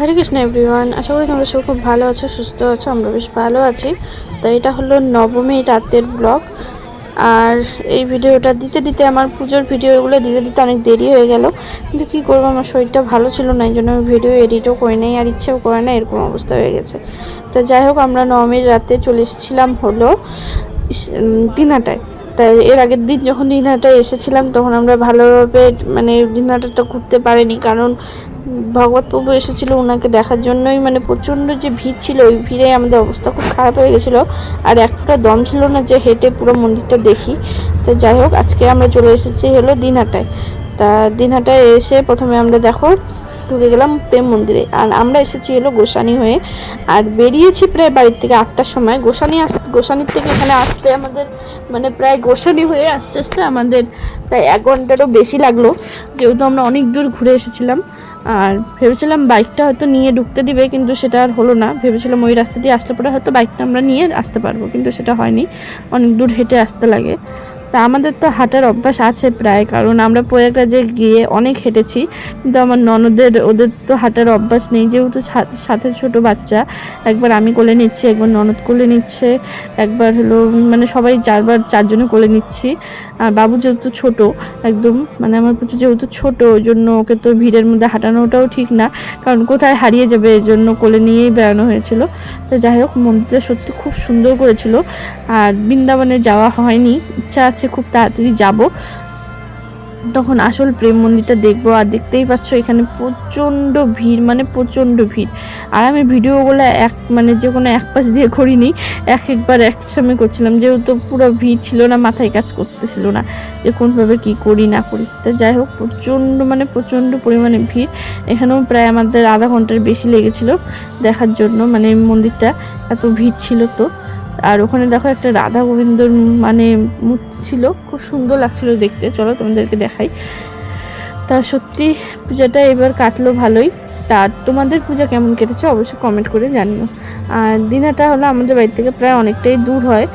হরে Krishna everyone, আশা করি তোমরা সব খুব ভালো আছো, সুস্থ আছো। আমরা বেশ ভালো আছি। তো এটা হলো নবমী রাতের ব্লগ। আর এই ভিডিওটা দিতে দিতে আমার পুজোর ভিডিওগুলো দিতে দিতে অনেক দেরি হয়ে গেল। কিন্তু কী করবো, আমার শরীরটা ভালো ছিল না, এই জন্য আমি ভিডিও এডিটও করি নাই আর ইচ্ছেও করে না, এরকম অবস্থা হয়ে গেছে। তো যাই হোক, আমরা নবমীর রাতে চলে এসেছিলাম হলো দিনহাটায়। তাই এর আগের দিন যখন দিনহাটায় এসেছিলাম তখন আমরা ভালোভাবে দিনহাটাটা ঘুরতে পারিনি, কারণ ভগবত প্রভু এসেছিলো, ওনাকে দেখার জন্যই প্রচণ্ড যে ভিড় ছিল, ওই ভিড়ে আমাদের অবস্থা খুব খারাপ হয়ে গেছিলো। আর একটা দম ছিল না যে হেঁটে পুরো মন্দিরটা দেখি। তো যাই হোক, আজকে আমরা চলে এসেছি হলো দিনহাটায়। তা দিনহাটায় এসে প্রথমে আমরা ঢুকে গেলাম প্রেম মন্দিরে। আর আমরা এসেছি হলো গোসানি হয়ে, আর বেরিয়েছি প্রায় বাড়ির থেকে 8টার সময়। গোসানির থেকে এখানে আসতে আমাদের প্রায় গোসানি হয়ে আস্তে আস্তে আমাদের প্রায় 1 ঘন্টারও বেশি লাগলো, যেহেতু আমরা অনেক দূর ঘুরে এসেছিলাম। আর ভেবেছিলাম বাইকটা হয়তো নিয়ে ঢুকতে দিবে, কিন্তু সেটা আর হলো না। ভেবেছিলাম ওই রাস্তা দিয়ে আসলে পরে হয়তো বাইকটা আমরা নিয়ে আসতে পারবো, কিন্তু সেটা হয়নি, অনেক দূর হেঁটে আসতে লাগে। তা আমাদের তো হাঁটার অভ্যাস আছে প্রায়, কারণ আমরা প্রয়াগরাজে গিয়ে অনেক হেঁটেছি। কিন্তু আমার ওদের তো হাঁটার অভ্যাস নেই, যেহেতু সাথে ছোট বাচ্চা। একবার আমি কোলে নিচ্ছি, একবার ননদ কোলে নিচ্ছে, একবার হলো সবাই 4জনে কোলে নিচ্ছি। আর বাবু যেহেতু ছোট একদম, আমার পুচু যেহেতু ছোট, ওই জন্য ওকে তো ভিড়ের মধ্যে হাঁটানোটাও ঠিক না, কারণ কোথায় হারিয়ে যাবে, এই জন্য কোলে নিয়েই বেড়ানো হয়েছিল। তো যাই হোক, মন্দিরটা সত্যি খুব সুন্দর করেছিল। আর বৃন্দাবনে যাওয়া হয়নি, ইচ্ছা আছে খুব তাড়াতাড়ি যাব, তখন আসল প্রেম মন্দিরটা দেখবো। আর দেখতেই পাচ্ছ এখানে প্রচণ্ড ভিড়, প্রচণ্ড ভিড়। আর আমি ভিডিওগুলো যে কোনো এক পাশ দিয়ে করিনি, একবার একসঙ্গে করছিলাম, যেহেতু পুরো ভিড় ছিল না, মাথায় কাজ করতেছিল না যে কোনভাবে কি করি না করি। তো যাই হোক, প্রচণ্ড পরিমাণে ভিড়। এখানেও প্রায় আমাদের আধা ঘন্টার বেশি লেগেছিল দেখার জন্য, মন্দিরটা এত ভিড় ছিল। তো আর ওখানে দেখো একটা রাধা গোবিন্দর মূর্তি ছিল, খুব সুন্দর লাগছিল দেখতে। চলো তোমাদেরকে দেখাই। তা সত্যি পূজাটা এবার কাটলো ভালোই। তা তোমাদের পূজা কেমন কেটেছে অবশ্যই কমেন্ট করে জানিও। আর দিনহাটা হলো আমাদের বাড়ি থেকে প্রায় অনেকটাই দূর হয়।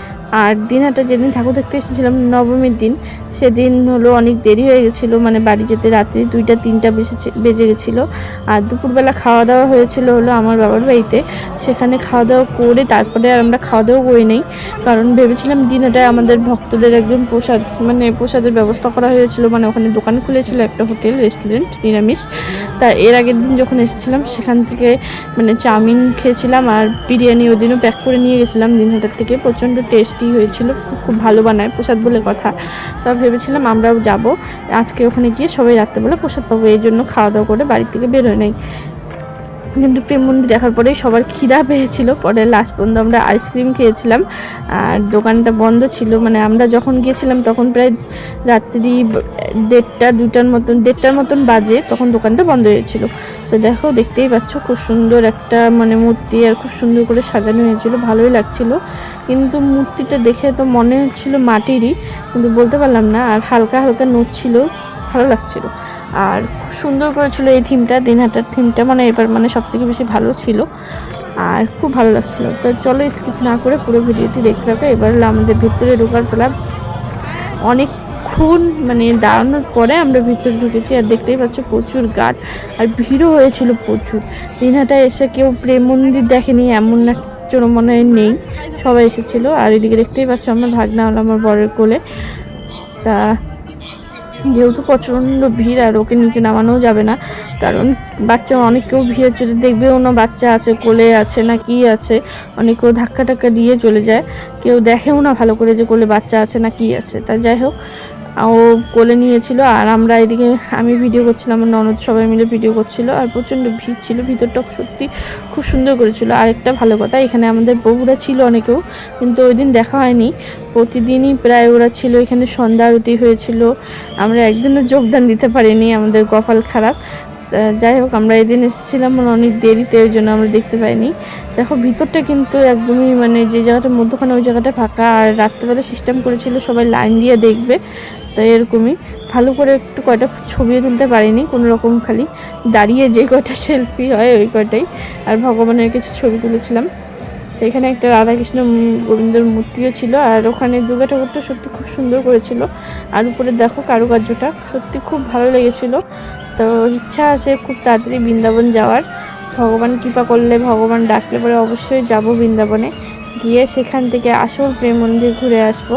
আর দিনহাটা যেদিন ঠাকুর দেখতে এসেছিলাম নবমীর দিন, সেদিন হলো অনেক দেরি হয়ে গেছিলো, বাড়ি যেতে রাত্রি 2টা-3টা বেজে গেছিলো। আর দুপুরবেলা খাওয়া দাওয়া হয়েছিল হলো আমার বাবার বাড়িতে, সেখানে খাওয়া দাওয়া করে তারপরে আর আমরা খাওয়া দাওয়া করি নেই, কারণ ভেবেছিলাম দিনহাটায় আমাদের ভক্তদের একদম প্রসাদের ব্যবস্থা করা হয়েছিল, ওখানে দোকান খুলেছিল একটা হোটেল রেস্টুরেন্ট নিরামিষ। তা এর আগের দিন যখন এসেছিলাম সেখান থেকে চাউমিন খেয়েছিলাম, আর বিরিয়ানি ওই দিনও প্যাক করে নিয়ে গেছিলাম দিনহাটার থেকে, প্রচণ্ড টেস্টি হয়েছিল, খুব ভালো বানায় প্রসাদ বলে কথা। তা ভেবেছিলাম আমরাও যাব আজকে ওখানে গিয়ে সবাই রাত্রেবেলা প্রসাদ পাবো, এই জন্য খাওয়া দাওয়া করে বাড়ি থেকে বেরোয় নাই। কিন্তু প্রেম মন্দির দেখার পরেই সবার খিদা পেয়েছিল, পরে লাস্ট পর্যন্ত আমরা আইসক্রিম খেয়েছিলাম। আর দোকানটা বন্ধ ছিল, আমরা যখন গিয়েছিলাম তখন প্রায় রাত্রি 1:30-2টার মতন বাজে, তখন দোকানটা বন্ধ হয়েছিল। তো দেখো, দেখতেই পাচ্ছ খুব সুন্দর একটা মূর্তি, আর খুব সুন্দর করে সাজানো হয়েছিল, ভালোই লাগছিল। কিন্তু মূর্তিটা দেখে তো মনে হচ্ছিল মাটিরই, কিন্তু বলতে পারলাম না। আর হালকা হালকা নড়ছিল, ভালো লাগছিল। আর খুব সুন্দর করেছিল এই থিমটা, দিনহাটার থিমটা এবার সব থেকে বেশি ভালো ছিল, আর খুব ভালো লাগছিল। তো চলো স্কিপ না করে পুরো ভিডিওটি দেখতে থাকো। এবার আমাদের ভিতরে ঢোকার পেলাম, অনেকক্ষণ দাঁড়ানোর পরে আমরা ভিতরে ঢুকেছি। আর দেখতেই পাচ্ছ প্রচুর গার্ড, আর ভিড়ও হয়েছিল প্রচুর। দিনহাটায় এসে কেউ প্রেম মন্দির দেখেনি এমন একজন নেই, সবাই এসেছিলো। আর এদিকে দেখতেই পাচ্ছ আমার ভাগনা হলো আমার বরের কোলে। তা যেহেতু প্রচণ্ড ভিড়, আর ওকে নিচে নামানোও যাবে না, কারণ বাচ্চা অনেকেও ভিড় চলে দেখবেও না বাচ্চা আছে কোলে আছে না কি আছে, অনেকেও ধাক্কা টাক্কা দিয়ে চলে যায়, কেউ দেখেও না ভালো করে যে কোলে বাচ্চা আছে না কি আছে। তা যাই হোক, ও কোলে নিয়েছিল, আর আমরা এদিকে আমি ভিডিও করছিলাম, আমার ননদ সবাই মিলে ভিডিও করছিল। আর প্রচণ্ড ভিড় ছিল, ভিতরটা সত্যি খুব সুন্দর করেছিল। আর একটা ভালো কথা, এখানে আমাদের বউরা ছিল অনেকেও, কিন্তু ওই দিন দেখা হয়নি, প্রতিদিনই প্রায় ওরা ছিল এখানে। সন্ধ্যা আরতি হয়েছিল, আমরা একদিনও যোগদান দিতে পারিনি, আমাদের কপাল খারাপ। যাই হোক, আমরা এদিন এসেছিলাম অনেক দেরিতে, ওই জন্য আমরা দেখতে পাইনি। দেখো ভিতরটা কিন্তু একদমই যে জায়গাটা মধ্যখানে ওই জায়গাটা ফাঁকা, আর রাত্রেবেলা সিস্টেম করেছিল সবাই লাইন দিয়ে দেখবে। তাই এরকমই ভালো করে একটু কয়টা ছবিও তুলতে পারিনি, কোনো রকম খালি দাঁড়িয়ে যে কয়টা সেলফি হয় ওই কয়টাই, আর ভগবানের কিছু ছবি তুলেছিলাম। এখানে একটা রাধাকৃষ্ণ গোবিন্দর মূর্তিও ছিল, আর ওখানে দুর্গা ঠাকুরটা সত্যি খুব সুন্দর করেছিল। আর উপরে দেখো কারুকার্যটা সত্যি খুব ভালো লেগেছিল। তো ইচ্ছা আছে খুব তাড়াতাড়ি বৃন্দাবন যাওয়ার। ভগবান কৃপা করলে, ভগবান ডাকলে পরে অবশ্যই যাব বৃন্দাবনে, গিয়ে সেখান থেকে আসল প্রেম মন্দির ঘুরে আসবো।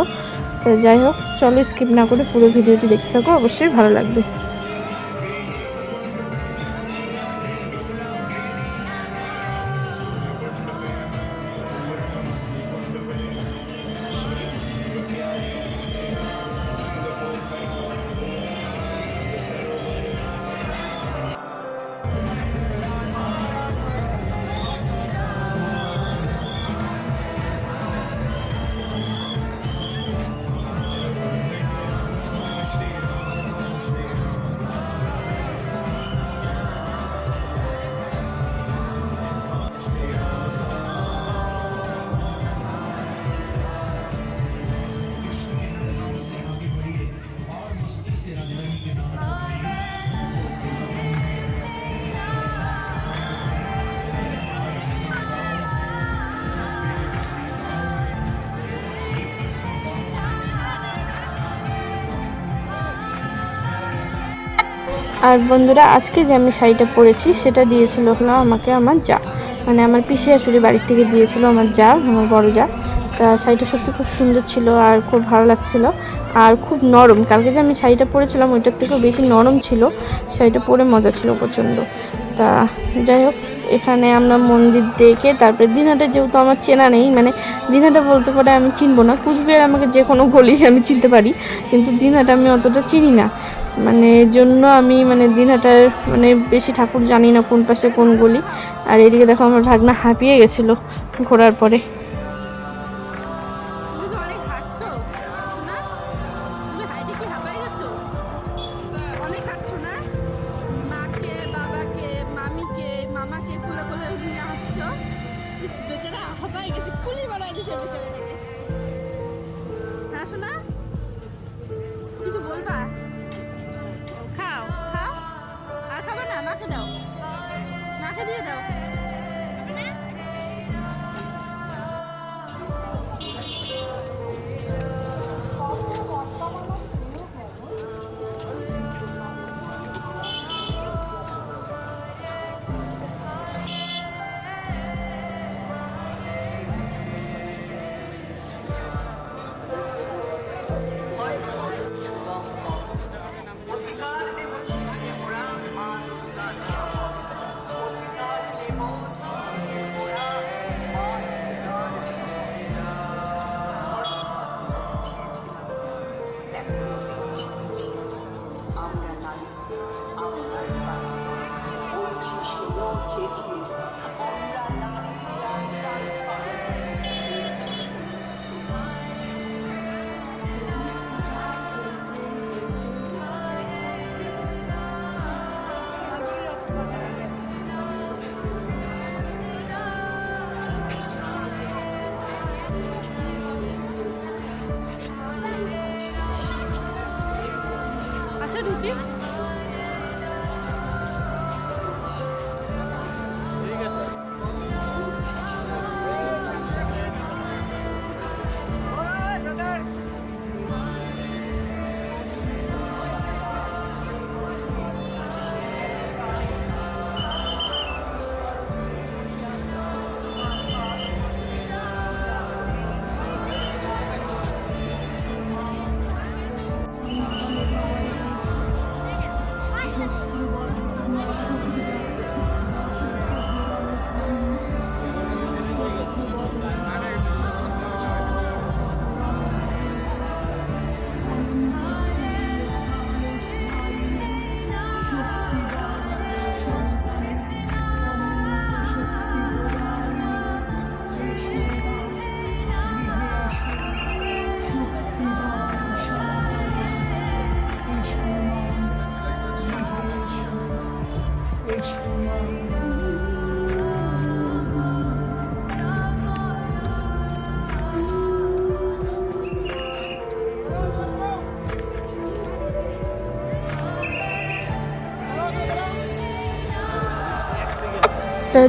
তো যাই হোক, চলো স্কিপ না করে পুরো ভিডিওটি দেখতে থাকো, অবশ্যই ভালো লাগবে। আর বন্ধুরা, আজকে যে আমি শাড়িটা পরেছি সেটা দিয়েছিল হলো আমাকে আমার যা, মানে আমার পিসি শাশুড়ি বাড়ির থেকে দিয়েছিল আমার যা, আমার বড় যা। তা শাড়িটা সত্যি খুব সুন্দর ছিল আর খুব ভালো লাগছিল আর খুব নরম। কালকে যে আমি শাড়িটা পরেছিলাম ওইটার থেকেও বেশি নরম ছিল, শাড়িটা পরে মজা ছিল প্রচণ্ড। তা যাই হোক, এখানে আমরা মন্দির দেখে তারপরে দিনহাটা, যেহেতু আমার চেনা নেই, মানে দিনহাটা বলতে পারে আমি চিনবো না, কুচবিহার আমাকে যে কোনো গলি আমি চিনতে পারি, কিন্তু দিনহাটা আমি অতটা চিনি না, মানে এর জন্য আমি মানে দিনহাটার মানে বেশি ঠাকুর জানি না কোন পাশে কোন গলি। আর এদিকে দেখো আমার ভাগনা হাঁপিয়ে গেছিলো ঘোরার পরে। কিছু বলবা? খাও খাও, আর খাবে না? মাকে দাও, মাকে দিয়ে দাও। আচ্ছা ঢুকি।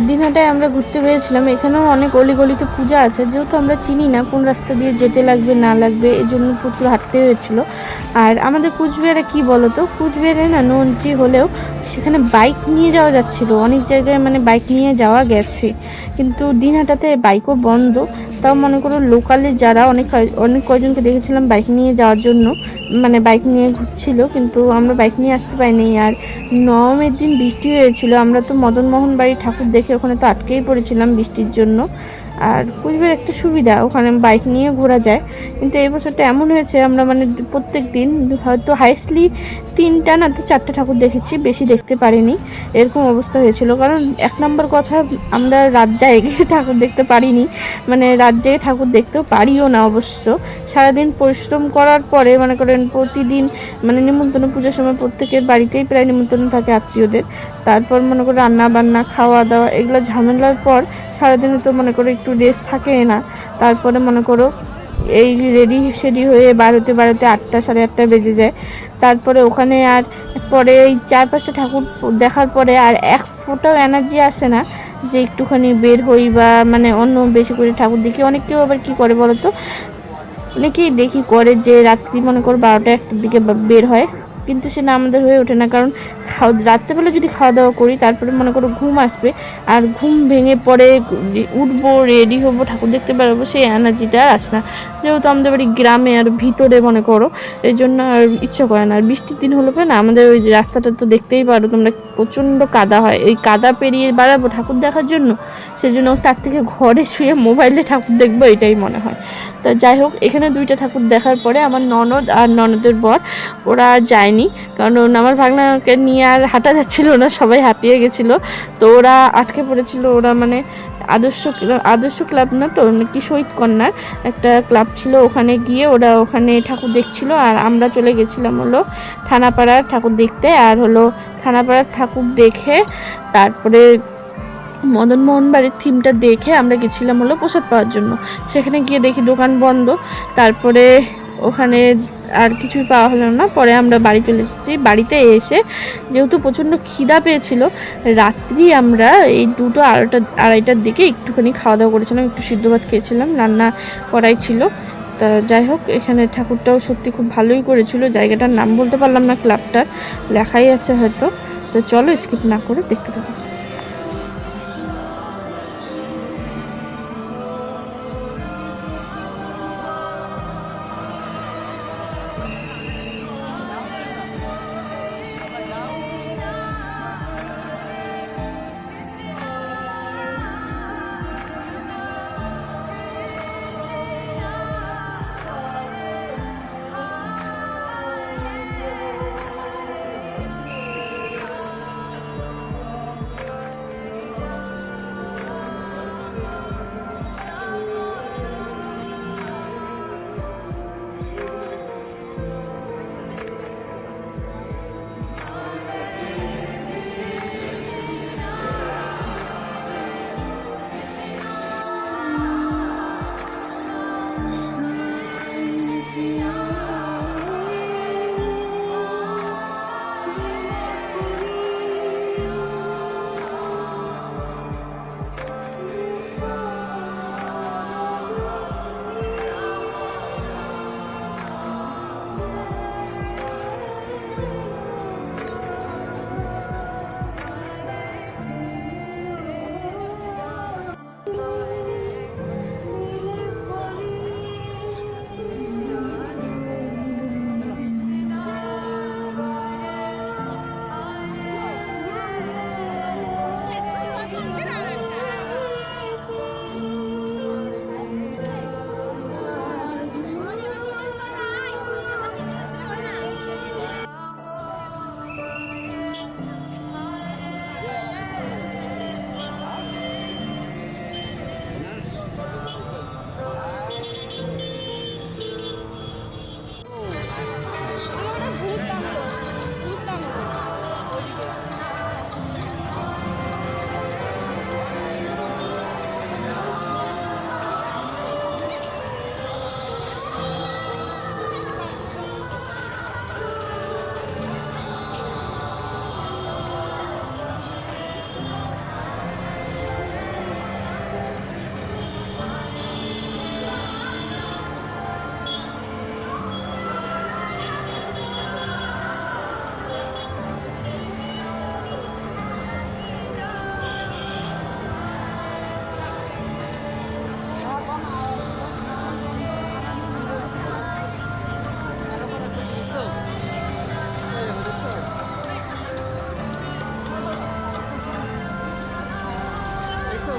দিনহাটায় আমরা ঘুরতে পেরেছিলাম, এখানেও অনেক অলিগলিতে পূজা আছে, যেহেতু আমরা চিনি না কোন রাস্তা দিয়ে যেতে লাগবে না লাগবে, এই জন্য প্রচুর হাঁটতে হয়েছিল। আর আমাদের কুচবিহারে কি বলতো, কুচবিহারে না নো এন্ট্রি হলেও সেখানে বাইক নিয়ে যাওয়া যাচ্ছিলো, অনেক জায়গায় মানে বাইক নিয়ে যাওয়া গেছে, কিন্তু দিনহাটাতে বাইকও বন্ধ। তাও মনে করো লোকালে যারা অনেক কয়জনকে দেখেছিলাম বাইক নিয়ে যাওয়ার জন্য, মানে বাইক নিয়ে ঘুরছিল, কিন্তু আমরা বাইক নিয়ে আসতে পারিনি। আর নবমীর দিন বৃষ্টি হয়েছিল, আমরা তো মদনমোহন বাড়ি ঠাকুর দেখে ওখানে তো আটকেই পড়েছিলাম বৃষ্টির জন্য। আর কুচবিহার একটা সুবিধা, ওখানে বাইক নিয়ে ঘোরা যায়। কিন্তু এই বছরটা এমন হয়েছে আমরা মানে প্রত্যেক দিন হয়তো হাইস্টলি 3টা না তো 4টা ঠাকুর দেখেছি, বেশি দেখতে পারিনি, এরকম অবস্থা হয়েছিল। কারণ এক নম্বর কথা, আমরা রাত জেগে ঠাকুর দেখতে পারিনি, মানে রাত জেগে ঠাকুর দেখতেও পারিও না অবশ্য। সারাদিন পরিশ্রম করার পরে মনে করেন প্রতিদিন মানে নিমন্ত্রণ, পুজোর সময় প্রত্যেকের বাড়িতেই প্রায় নিমন্ত্রণ থাকে আত্মীয়দের। তারপর মনে করো রান্না বান্না, খাওয়া দাওয়া, এগুলো ঝামেলার পর সারাদিনে তো মনে করো একটু রেস্ট থাকে না। তারপরে মনে করো এই রেডি হয়ে বারোতে 8টা 8:30 বেজে যায়। তারপরে ওখানে আর পরে এই 4-5টা ঠাকুর দেখার পরে আর এক ফোঁটাও এনার্জি আসে না যে একটুখানি বের হই বা মানে অন্য বেশি করে ঠাকুর দেখি। অনেকেও আবার কী করে বলো তো, অনেকেই দেখি করে যে রাত্রি মনে করো 12টা 1টার দিকে বের হয়, কিন্তু সেটা আমাদের হয়ে ওঠে না। কারণ রাত্রেবেলা যদি খাওয়া দাওয়া করি তারপরে মনে করো ঘুম আসবে, আর ঘুম ভেঙে পরে উঠবো, রেডি হবো, ঠাকুর দেখতে পারবো, সেই এনার্জিটা আসে না। যেহেতু আমাদের বাড়ি গ্রামে আর ভিতরে মনে করো, এই জন্য আর ইচ্ছে করে না। আর বৃষ্টির দিন হলো না, আমাদের ওই রাস্তাটা তো দেখতেই পারো তোমরা, প্রচণ্ড কাদা হয়। এই কাদা পেরিয়ে বেড়াবো ঠাকুর দেখার জন্য, সেজন্য তার থেকে ঘরে শুয়ে মোবাইলে ঠাকুর দেখবো এটাই মনে হয়। তো যাই হোক, এখানে 2টা ঠাকুর দেখার পরে আমার ননদ আর ননদের বর ওরা আর যায়নি, কারণ আমার ভাগনাকে নিয়ে আর হাঁটা যাচ্ছিল না, সবাই হাঁপিয়ে গেছিলো। তো ওরা আটকে পড়েছিল। ওরা মানে আদর্শ ক্লাব না তো, কি শহীদ কন্যার একটা ক্লাব ছিল, ওখানে গিয়ে ওরা ওখানে ঠাকুর দেখছিল। আর আমরা চলে গেছিলাম হলো থানাপাড়ার ঠাকুর দেখতে। আর হলো থানাপাড়ার ঠাকুর দেখে তারপরে মদনমোহন বাড়ির থিমটা দেখে আমরা গেছিলাম হলো প্রসাদ পাওয়ার জন্য। সেখানে গিয়ে দেখি দোকান বন্ধ। তারপরে ওখানে আর কিছুই পাওয়া হলো না। পরে আমরা বাড়ি চলে এসেছি। বাড়িতে এসে যেহেতু প্রচণ্ড খিদা পেয়েছিল, রাত্রি আমরা এই 2টো 2:30টার দিকে একটুখানি খাওয়া দাওয়া করেছিলাম, একটু সিদ্ধ ভাত খেয়েছিলাম, রান্না করাই ছিল। তা যাই হোক, এখানে ঠাকুরটাও সত্যি খুব ভালোই করেছিল। জায়গাটার নাম বলতে পারলাম না, ক্লাবটার লেখাই আছে হয়তো। তো চলো স্কিপ না করে দেখতে থাকো। এসো।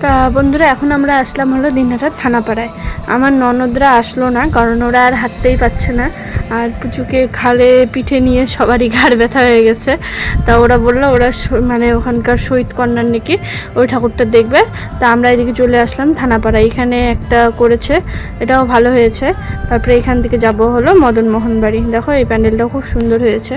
তা বন্ধুরা, এখন আমরা আসলাম হলো দিনহাটা থানাপাড়ায়। আমার ননদরা আসলো না, কারণ ওরা আর হাঁটতেই পারছে না, আর পুচুকে ঘাড়ে পিঠে নিয়ে সবারই ঘাড় ব্যথা হয়ে গেছে। তা ওরা বললো ওরা মানে ওখানকার শহীদ কর্নার নাকি ওই ঠাকুরটা দেখবে। তা আমরা এদিকে চলে আসলাম থানাপাড়ায়। এখানে একটা করেছে, এটাও ভালো হয়েছে। তারপরে এখান থেকে যাব হলো মদনমোহন বাড়ি। দেখো এই প্যান্ডেলটাও খুব সুন্দর হয়েছে।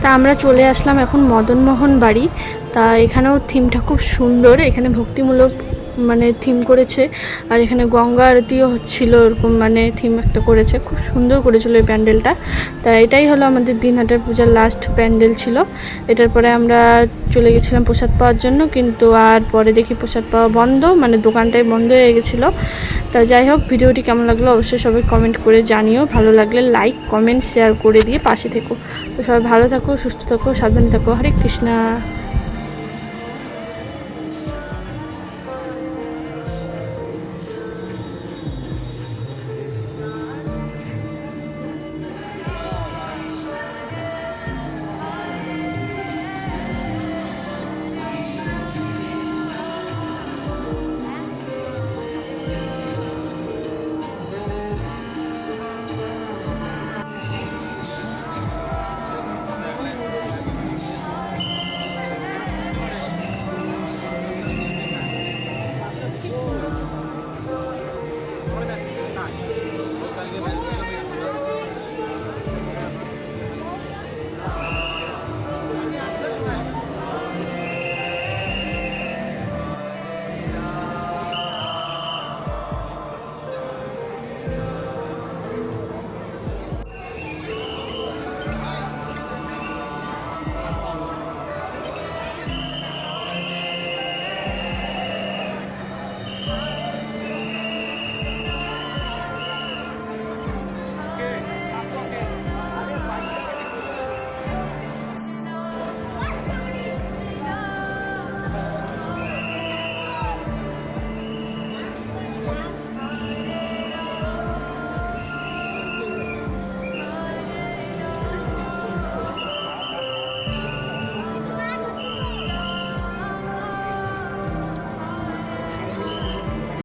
তা আমরা চলে আসলাম এখন মদনমোহন বাড়ি। তা এখানেও থিমটা খুব সুন্দর, এখানে ভক্তিমূলক মানে থিম করেছে। আর এখানে গঙ্গা আরতিও হচ্ছিল, এরকম মানে থিম একটা করেছে, খুব সুন্দর করেছিল এই প্যান্ডেলটা। তা এটাই হলো আমাদের দিনহাটার পূজার লাস্ট প্যান্ডেল ছিল। এটার পরে আমরা চলে গেছিলাম প্রসাদ পাওয়ার জন্য, কিন্তু আর পরে দেখি প্রসাদ পাওয়া বন্ধ, মানে দোকানটাই বন্ধ হয়ে গেছিলো। তা যাই হোক, ভিডিওটি কেমন লাগলো অবশ্যই সবাই কমেন্ট করে জানিও, ভালো লাগলে লাইক কমেন্ট শেয়ার করে দিয়ে পাশে থেকো। তো সবাই ভালো থাকো, সুস্থ থাকো, সাবধানে থাকো। হরে কৃষ্ণা।